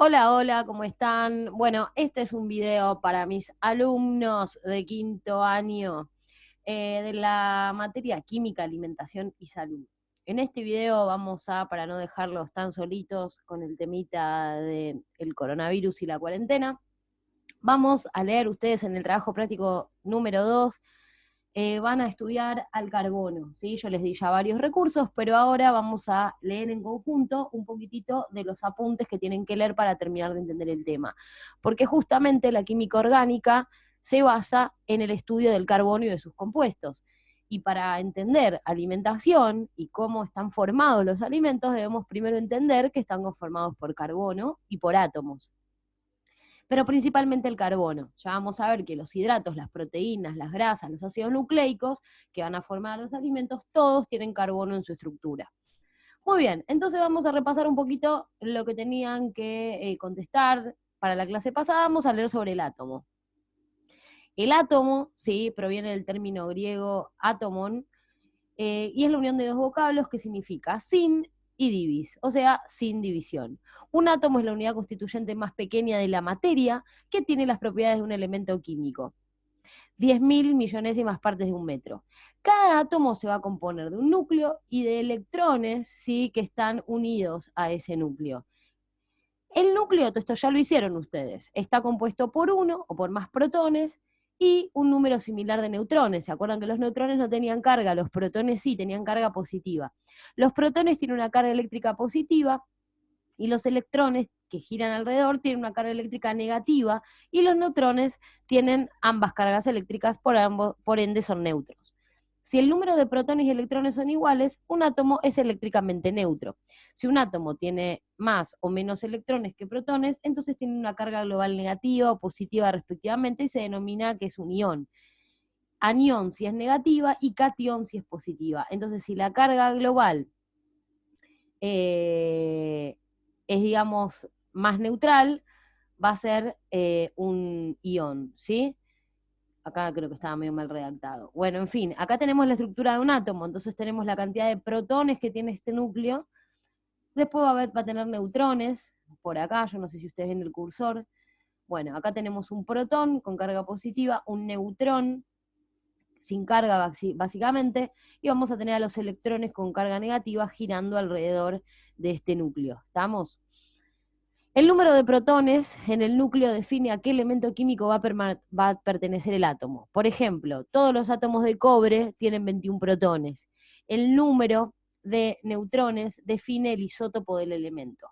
Hola, hola, ¿cómo están? Bueno, este es un video para mis alumnos de quinto año de la materia Química, Alimentación y Salud. En este video vamos a, para no dejarlos tan solitos con el temita del coronavirus y la cuarentena, vamos a leer ustedes en el trabajo práctico número 2. Van a estudiar al carbono, ¿sí? Yo les di ya varios recursos, pero ahora vamos a leer en conjunto un poquitito de los apuntes que tienen que leer para terminar de entender el tema. Porque justamente la química orgánica se basa en el estudio del carbono y de sus compuestos. Y para entender alimentación y cómo están formados los alimentos, debemos primero entender que están conformados por carbono y por átomos, pero principalmente el carbono. Ya vamos a ver que los hidratos, las proteínas, las grasas, los ácidos nucleicos que van a formar los alimentos, todos tienen carbono en su estructura. Muy bien, entonces vamos a repasar un poquito lo que tenían que contestar para la clase pasada. Vamos a leer sobre el átomo. El átomo, sí, proviene del término griego átomon, y es la unión de dos vocablos que significa sin y divis, o sea, sin división. Un átomo es la unidad constituyente más pequeña de la materia que tiene las propiedades de un elemento químico. 10.000 millonésimas partes de un metro. Cada átomo se va a componer de un núcleo y de electrones, ¿sí?, que están unidos a ese núcleo. El núcleo, esto ya lo hicieron ustedes, está compuesto por uno o por más protones y un número similar de neutrones. ¿Se acuerdan que los neutrones no tenían carga? Los protones sí tenían carga positiva. Los protones tienen una carga eléctrica positiva y los electrones que giran alrededor tienen una carga eléctrica negativa y los neutrones tienen ambas cargas eléctricas, por ende son neutros. Si el número de protones y electrones son iguales, un átomo es eléctricamente neutro. Si un átomo tiene más o menos electrones que protones, entonces tiene una carga global negativa o positiva respectivamente y se denomina que es un ión. Anión si es negativa y catión si es positiva. Entonces, si la carga global es, digamos, más neutral, va a ser un ión, ¿sí? Acá creo que estaba medio mal redactado. Bueno, en fin, acá tenemos la estructura de un átomo, entonces tenemos la cantidad de protones que tiene este núcleo. Después va a tener neutrones, por acá, yo no sé si ustedes ven el cursor. Bueno, acá tenemos un protón con carga positiva, un neutrón sin carga básicamente, y vamos a tener a los electrones con carga negativa girando alrededor de este núcleo. ¿Estamos? El número de protones en el núcleo define a qué elemento químico va a pertenecer el átomo. Por ejemplo, todos los átomos de cobre tienen 21 protones. El número de neutrones define el isótopo del elemento.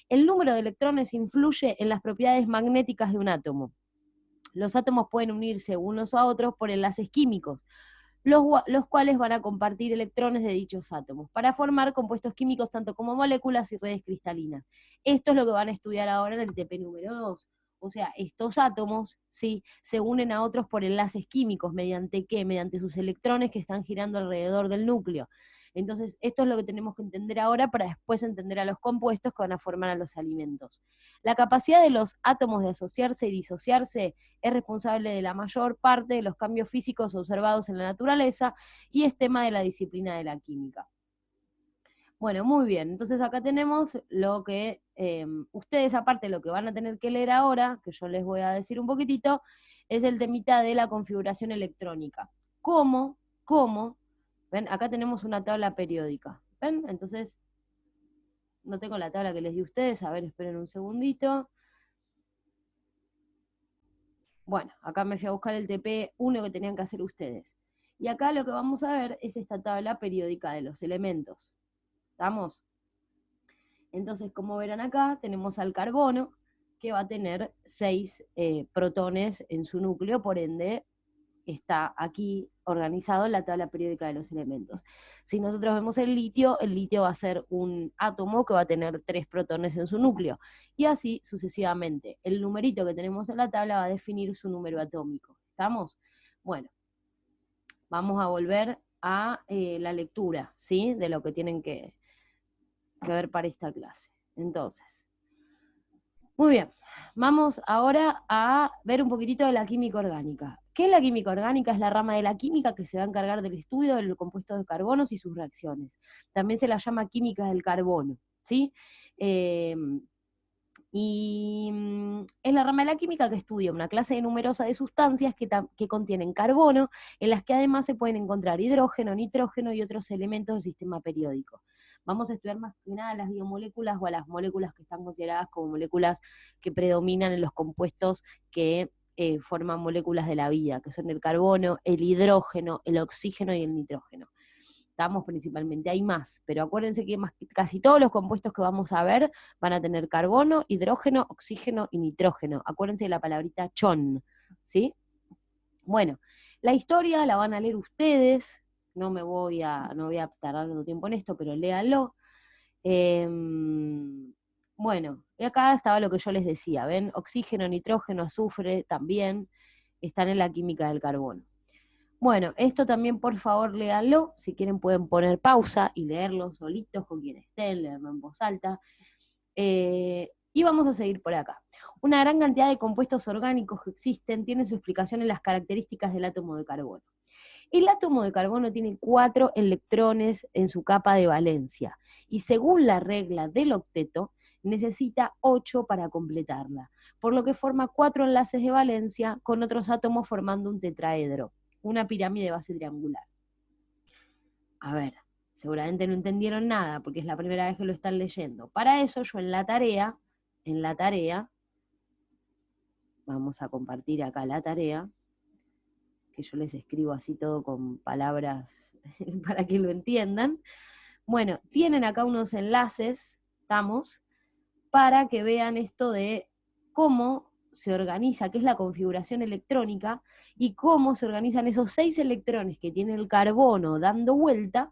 El número de electrones influye en las propiedades magnéticas de un átomo. Los átomos pueden unirse unos a otros por enlaces químicos, los cuales van a compartir electrones de dichos átomos para formar compuestos químicos tanto como moléculas y redes cristalinas. Esto es lo que van a estudiar ahora en el TP número 2. O sea, estos átomos, ¿sí?, se unen a otros por enlaces químicos. ¿Mediante qué? Mediante sus electrones que están girando alrededor del núcleo. Entonces, esto es lo que tenemos que entender ahora para después entender a los compuestos que van a formar a los alimentos. La capacidad de los átomos de asociarse y disociarse es responsable de la mayor parte de los cambios físicos observados en la naturaleza y es tema de la disciplina de la química. Bueno, muy bien, entonces acá tenemos lo que ustedes, aparte lo que van a tener que leer ahora, que yo les voy a decir un poquitito, es el temita de la configuración electrónica. ¿Cómo? ¿Ven? Acá tenemos una tabla periódica. ¿Ven? Entonces, no tengo la tabla que les di a ustedes, a ver, esperen un segundito. Bueno, acá me fui a buscar el TP1 que tenían que hacer ustedes. Y acá lo que vamos a ver es esta tabla periódica de los elementos. ¿Estamos? Entonces, como verán acá, tenemos al carbono, que va a tener 6 protones en su núcleo, por ende está aquí organizado en la tabla periódica de los elementos. Si nosotros vemos el litio va a ser un átomo que va a tener 3 protones en su núcleo, y así sucesivamente. El numerito que tenemos en la tabla va a definir su número atómico. ¿Estamos? Bueno, vamos a volver a la lectura, ¿sí?, de lo que tienen que ver para esta clase. Entonces, muy bien, vamos ahora a ver un poquitito de la química orgánica. ¿Qué es la química orgánica? Es la rama de la química que se va a encargar del estudio de los compuestos de carbonos y sus reacciones. También se la llama química del carbono, ¿sí? Y es la rama de la química que estudia una clase numerosa de sustancias que contienen carbono, en las que además se pueden encontrar hidrógeno, nitrógeno y otros elementos del sistema periódico. Vamos a estudiar más que nada las biomoléculas o a las moléculas que están consideradas como moléculas que predominan en los compuestos que forman moléculas de la vida, que son el carbono, el hidrógeno, el oxígeno y el nitrógeno. Estamos principalmente, hay más, pero acuérdense que casi todos los compuestos que vamos a ver van a tener carbono, hidrógeno, oxígeno y nitrógeno. Acuérdense de la palabrita chon, ¿sí? Bueno, la historia la van a leer ustedes, no voy a tardar tanto tiempo en esto, pero léanlo. Bueno, y acá estaba lo que yo les decía, ¿ven? Oxígeno, nitrógeno, azufre también están en la química del carbono. Bueno, esto también por favor léanlo, si quieren pueden poner pausa y leerlo solitos con quien estén, leerlo en voz alta. Y vamos a seguir por acá. Una gran cantidad de compuestos orgánicos que existen tienen su explicación en las características del átomo de carbono. El átomo de carbono tiene 4 electrones en su capa de valencia, y según la regla del octeto, necesita 8 para completarla, por lo que forma 4 enlaces de valencia con otros átomos formando un tetraedro, una pirámide de base triangular. A ver, seguramente no entendieron nada, porque es la primera vez que lo están leyendo. Para eso yo en la tarea, vamos a compartir acá la tarea, que yo les escribo así todo con palabras para que lo entiendan. Bueno, tienen acá unos enlaces, para que vean esto de cómo se organiza, qué es la configuración electrónica, y cómo se organizan esos 6 electrones que tiene el carbono dando vuelta,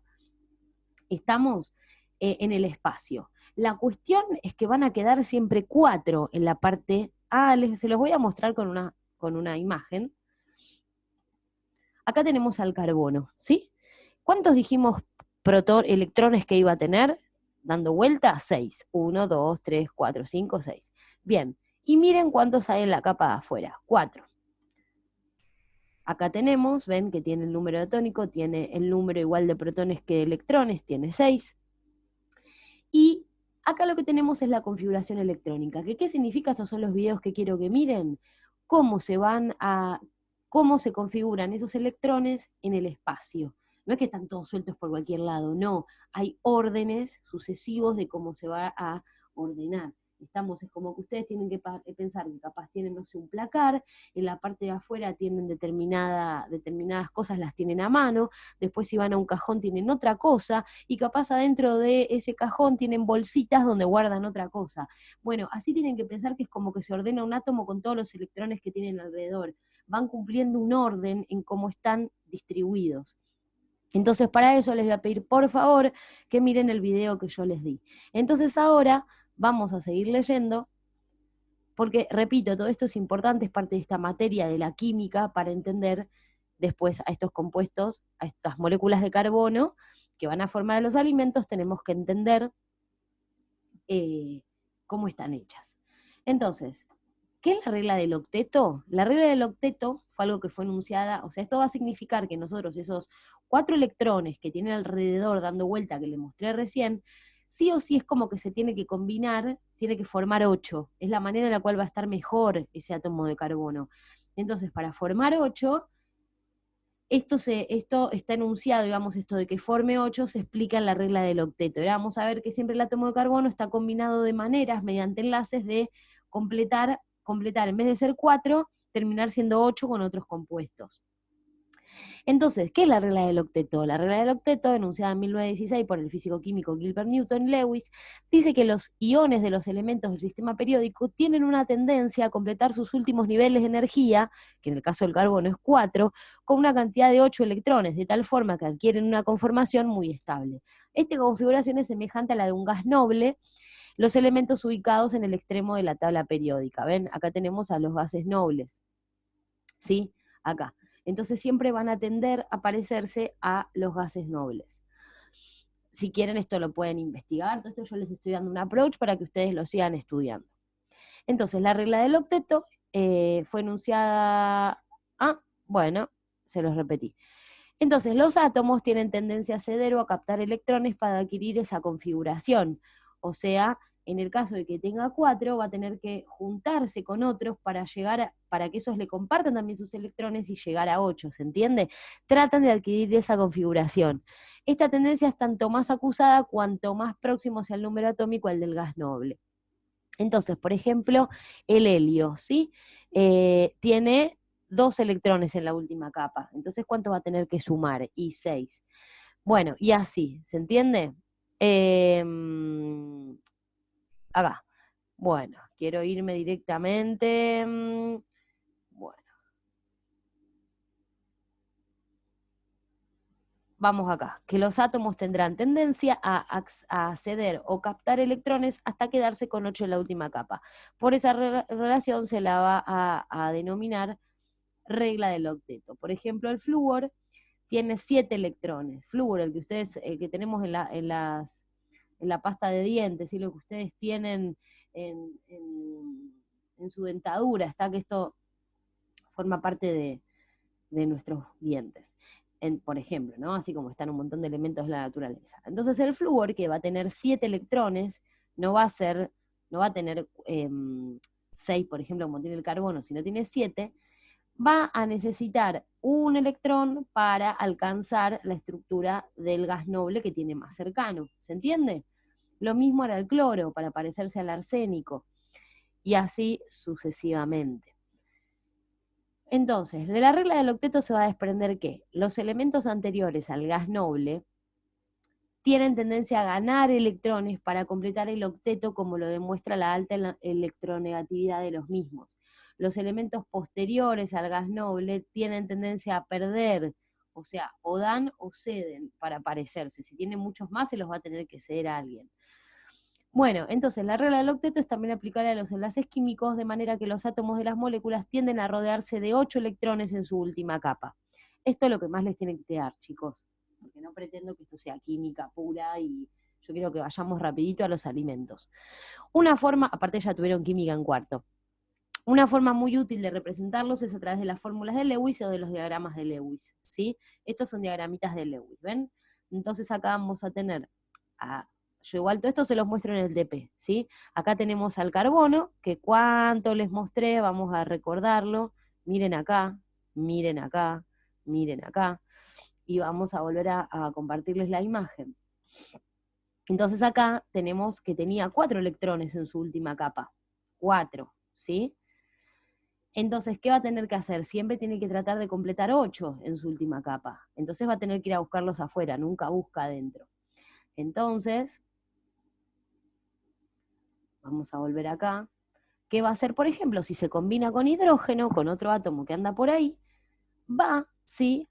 en el espacio. La cuestión es que van a quedar siempre 4 en la parte, se los voy a mostrar con una imagen. Acá tenemos al carbono, ¿sí? ¿Cuántos dijimos electrones que iba a tener? Dando vuelta, 6. 1, 2, 3, 4, 5, 6. Bien, y miren cuántos hay en la capa de afuera, 4. Acá tenemos, ven que tiene el número atómico, tiene el número igual de protones que de electrones, tiene 6. Y acá lo que tenemos es la configuración electrónica. ¿Qué significa? Estos son los videos que quiero que miren. Cómo se configuran esos electrones en el espacio. No es que están todos sueltos por cualquier lado, no. Hay órdenes sucesivos de cómo se va a ordenar. Es como que ustedes tienen que pensar que capaz tienen, no sé, un placar, en la parte de afuera tienen determinadas cosas, las tienen a mano, después si van a un cajón tienen otra cosa, y capaz adentro de ese cajón tienen bolsitas donde guardan otra cosa. Bueno, así tienen que pensar que es como que se ordena un átomo con todos los electrones que tienen alrededor. Van cumpliendo un orden en cómo están distribuidos. Entonces para eso les voy a pedir por favor que miren el video que yo les di. Entonces ahora vamos a seguir leyendo, porque repito, todo esto es importante, es parte de esta materia de la química para entender después a estos compuestos, a estas moléculas de carbono que van a formar los alimentos, tenemos que entender cómo están hechas. Entonces, ¿qué es la regla del octeto? La regla del octeto fue algo que fue enunciada, o sea, esto va a significar que nosotros esos 4 electrones que tienen alrededor dando vuelta, que les mostré recién, sí o sí es como que se tiene que combinar, tiene que formar 8, es la manera en la cual va a estar mejor ese átomo de carbono. Entonces, para formar 8, esto está enunciado, digamos, esto de que forme 8 se explica en la regla del octeto. Ahora vamos a ver que siempre el átomo de carbono está combinado de maneras, mediante enlaces, de completar, en vez de ser 4, terminar siendo 8 con otros compuestos. Entonces, ¿qué es la regla del octeto? La regla del octeto, enunciada en 1916 por el físico-químico Gilbert Newton Lewis, dice que los iones de los elementos del sistema periódico tienen una tendencia a completar sus últimos niveles de energía, que en el caso del carbono es 4, con una cantidad de 8 electrones, de tal forma que adquieren una conformación muy estable. Esta configuración es semejante a la de un gas noble, los elementos ubicados en el extremo de la tabla periódica. ¿Ven? Acá tenemos a los gases nobles, ¿sí? Acá. Entonces siempre van a tender a parecerse a los gases nobles. Si quieren esto lo pueden investigar, entonces yo les estoy dando un approach para que ustedes lo sigan estudiando. Entonces la regla del octeto fue enunciada, bueno, se los repetí. Entonces los átomos tienen tendencia a ceder o a captar electrones para adquirir esa configuración, o sea, En el caso de que tenga 4, va a tener que juntarse con otros para para que esos le compartan también sus electrones y llegar a 8, ¿se entiende? Tratan de adquirir esa configuración. Esta tendencia es tanto más acusada cuanto más próximo sea el número atómico al del gas noble. Entonces, por ejemplo, el helio, ¿sí? Tiene 2 electrones en la última capa. Entonces, ¿cuánto va a tener que sumar? Y 6. Bueno, y así, ¿se entiende? Acá. Bueno, quiero irme directamente. Bueno, vamos acá. Que los átomos tendrán tendencia a acceder o captar electrones hasta quedarse con 8 en la última capa. Por esa relación se la va a denominar regla del octeto. Por ejemplo, el flúor tiene 7 electrones. Flúor, el que ustedes, que tenemos en la pasta de dientes, y lo que ustedes tienen en su dentadura, está que esto forma parte de nuestros dientes. Por ejemplo, ¿no? Así como están un montón de elementos de la naturaleza. Entonces el flúor, que va a tener 7 electrones, no va a tener 6, por ejemplo, como tiene el carbono, sino tiene 7, va a necesitar un electrón para alcanzar la estructura del gas noble que tiene más cercano. ¿Se entiende? Lo mismo era el cloro, para parecerse al arsénico, y así sucesivamente. Entonces, de la regla del octeto se va a desprender que los elementos anteriores al gas noble tienen tendencia a ganar electrones para completar el octeto, como lo demuestra la alta electronegatividad de los mismos. Los elementos posteriores al gas noble tienen tendencia a perder, o sea, o dan o ceden para parecerse. Si tienen muchos más, se los va a tener que ceder a alguien. Bueno, entonces la regla del octeto es también aplicable a los enlaces químicos, de manera que los átomos de las moléculas tienden a rodearse de 8 electrones en su última capa. Esto es lo que más les tiene que quedar, chicos, porque no pretendo que esto sea química pura y yo quiero que vayamos rapidito a los alimentos. Una forma, aparte ya tuvieron química en cuarto, una forma muy útil de representarlos es a través de las fórmulas de Lewis o de los diagramas de Lewis, ¿sí? Estos son diagramitas de Lewis, ¿ven? Entonces acá vamos a tener yo igual todo esto se los muestro en el TP, ¿sí? Acá tenemos al carbono, que cuánto les mostré, vamos a recordarlo. Miren acá, miren acá, miren acá. Y vamos a volver a compartirles la imagen. Entonces acá tenemos que tenía 4 electrones en su última capa. 4, ¿sí? Entonces, ¿qué va a tener que hacer? Siempre tiene que tratar de completar 8 en su última capa. Entonces va a tener que ir a buscarlos afuera, nunca busca adentro. Entonces, vamos a volver acá. ¿Qué va a hacer, por ejemplo, si se combina con hidrógeno, con otro átomo que anda por ahí? ¿Sí?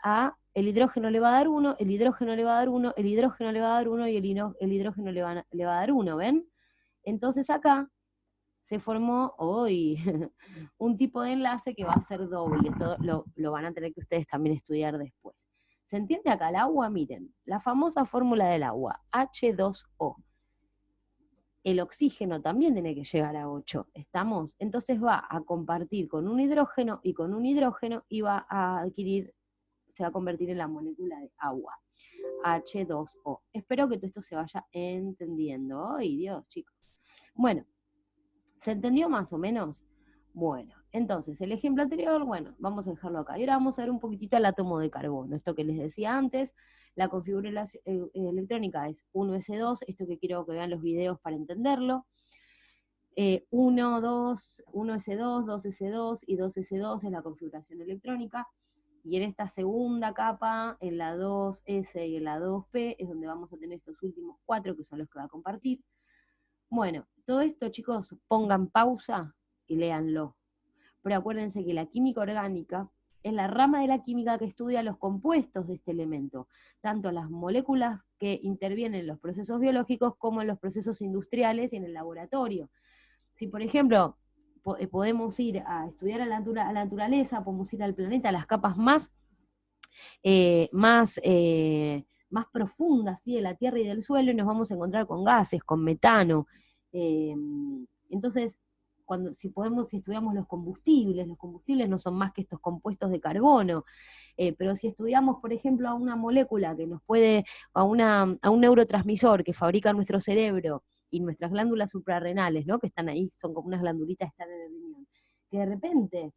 El hidrógeno le va a dar 1, el hidrógeno le va a dar 1, el hidrógeno le va a dar 1 y el hidrógeno le va a dar 1, ¿ven? Entonces acá se formó hoy un tipo de enlace que va a ser doble. Esto lo van a tener que ustedes también estudiar después. ¿Se entiende acá el agua? Miren, la famosa fórmula del agua, H2O. El oxígeno también tiene que llegar a 8, ¿estamos? Entonces va a compartir con un hidrógeno y con un hidrógeno y va a adquirir, se va a convertir en la molécula de agua, H2O. Espero que todo esto se vaya entendiendo. ¡Ay, Dios, chicos! Bueno, ¿se entendió más o menos? Bueno, entonces el ejemplo anterior, bueno, vamos a dejarlo acá. Y ahora vamos a ver un poquitito el átomo de carbono. Esto que les decía antes, la configuración electrónica es 1s2, esto que quiero que vean los videos para entenderlo. 1, 2, 1s2, 2s2 y 2s2 es la configuración electrónica. Y en esta segunda capa, en la 2s y en la 2p, es donde vamos a tener estos últimos 4, que son los que va a compartir. Bueno, todo esto, chicos, pongan pausa y léanlo. Pero acuérdense que la química orgánica es la rama de la química que estudia los compuestos de este elemento, tanto las moléculas que intervienen en los procesos biológicos como en los procesos industriales y en el laboratorio. Si, por ejemplo, podemos ir a estudiar a la naturaleza, podemos ir al planeta, a las capas más profundas, ¿sí?, de la Tierra y del suelo, y nos vamos a encontrar con gases, con metano. Entonces, si estudiamos los combustibles no son más que estos compuestos de carbono, pero si estudiamos, por ejemplo, a una molécula que nos puede, a un neurotransmisor que fabrica nuestro cerebro, y nuestras glándulas suprarrenales, ¿no? Que están ahí, son como unas glandulitas que están en el riñón, que de repente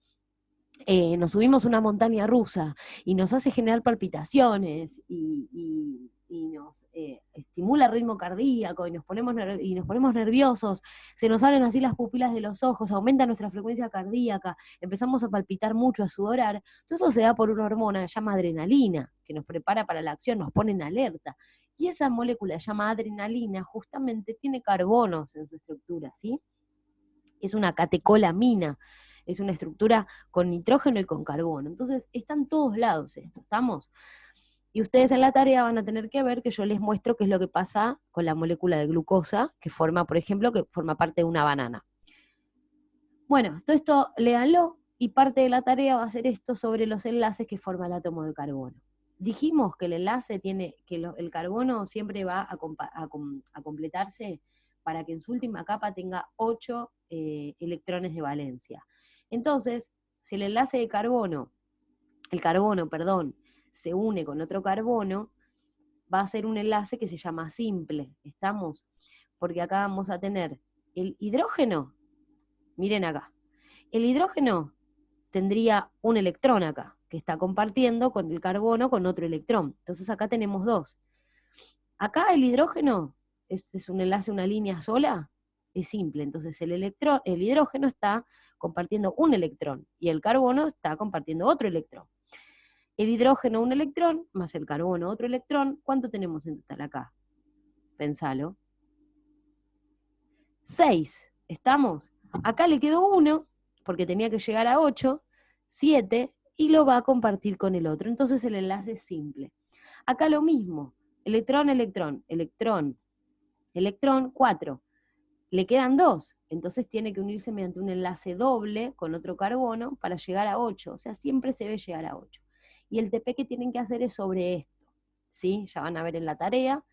nos subimos una montaña rusa y nos hace generar palpitaciones y nos estimula el ritmo cardíaco y nos ponemos nerviosos, se nos abren así las pupilas de los ojos, aumenta nuestra frecuencia cardíaca, empezamos a palpitar mucho, a sudorar, todo eso se da por una hormona que se llama adrenalina, que nos prepara para la acción, nos pone en alerta. Y esa molécula se llama adrenalina, justamente tiene carbonos en su estructura, ¿sí? Es una catecolamina, es una estructura con nitrógeno y con carbono. Entonces, está en todos lados esto, ¿estamos? Y ustedes en la tarea van a tener que ver que yo les muestro qué es lo que pasa con la molécula de glucosa, que forma, por ejemplo, que forma parte de una banana. Bueno, todo esto léanlo, y parte de la tarea va a ser esto sobre los enlaces que forma el átomo de carbono. Dijimos que el enlace tiene, que el carbono siempre va a completarse para que en su última capa tenga 8 electrones de valencia. Entonces, si el enlace de carbono, se une con otro carbono, va a ser un enlace que se llama simple, ¿estamos? Porque acá vamos a tener el hidrógeno, miren acá, el hidrógeno tendría un electrón acá, que está compartiendo con el carbono con otro electrón. Entonces acá tenemos 2. Acá el hidrógeno es un enlace, una línea sola, es simple. Entonces el hidrógeno está compartiendo un electrón y el carbono está compartiendo otro electrón. El hidrógeno un electrón, más el carbono otro electrón, ¿cuánto tenemos en total acá? Pensalo. 6, ¿estamos? Acá le quedó 1, porque tenía que llegar a 8, 7, y lo va a compartir con el otro. Entonces el enlace es simple. Acá lo mismo, electrón, electrón, electrón, electrón, 4. Le quedan 2, entonces tiene que unirse mediante un enlace doble con otro carbono para llegar a 8, o sea, siempre se debe llegar a 8. Y el TP que tienen que hacer es sobre esto, ¿sí? Ya van a ver en la tarea.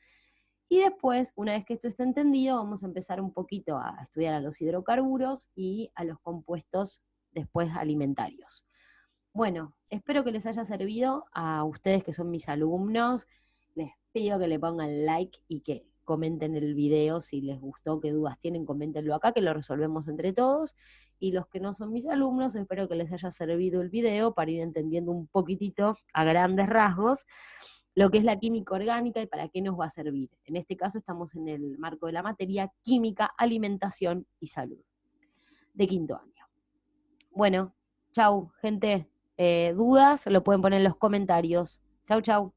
Y después, una vez que esto está entendido, vamos a empezar un poquito a estudiar a los hidrocarburos y a los compuestos después alimentarios. Bueno, espero que les haya servido a ustedes que son mis alumnos. Les pido que le pongan like y que comenten el video si les gustó, qué dudas tienen, coméntenlo acá, que lo resolvemos entre todos. Y los que no son mis alumnos, espero que les haya servido el video para ir entendiendo un poquitito, a grandes rasgos, lo que es la química orgánica y para qué nos va a servir. En este caso estamos en el marco de la materia química, alimentación y salud, de quinto año. Bueno, chau, gente. Dudas lo pueden poner en los comentarios. Chau, chau.